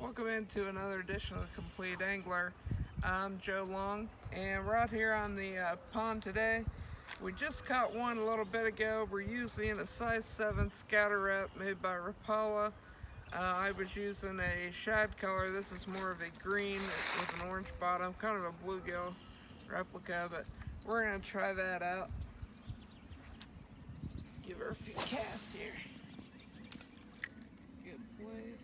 Welcome into another edition of the Complete Angler. I'm Joe Long, and we're out here on the pond today. We just caught one a little bit ago. We're using a size 7 scatter rep made by Rapala. I was using a shad color. This is more of a green with an orange bottom, kind of a bluegill replica, but we're going to try that out. Give her a few casts here. Good place.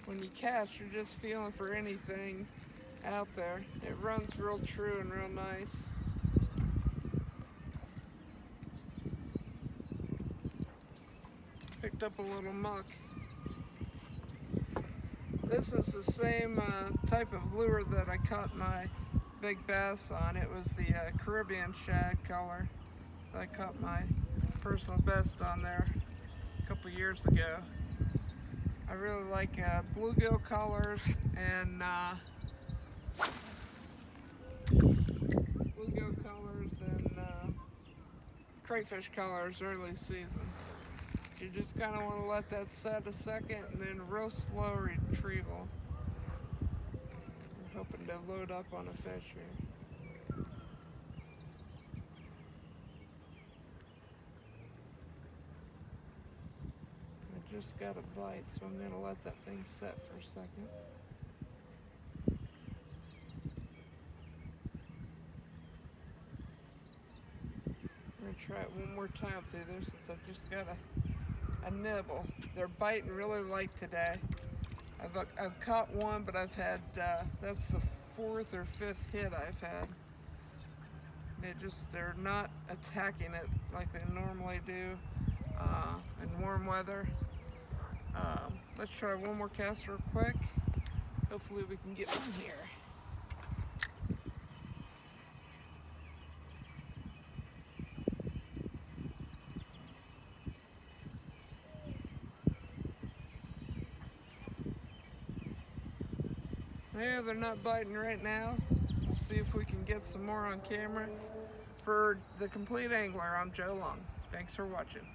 When you cast, you're just feeling for anything out there. It runs real true and real nice. Picked up a little muck. This is the same type of lure that I caught my big bass on. It was the Caribbean shad color that I caught my personal best on there a couple years ago. I really like bluegill colors and crayfish colors early season. You just kind of want to let that set a second and then real slow retrieval. I'm hoping to load up on a fish here. I just got a bite, so I'm going to let that thing set for a second. I'm going to try it one more time through there since I've just got a nibble. They're biting really light today. I've caught one, but I've had, that's the 4th or 5th hit I've had. They're not attacking it like they normally do in warm weather. Let's try one more cast real quick. Hopefully we can get one here. Yeah, they're not biting right now. We'll see if we can get some more on camera. For The Complete Angler, I'm Joe Long. Thanks for watching.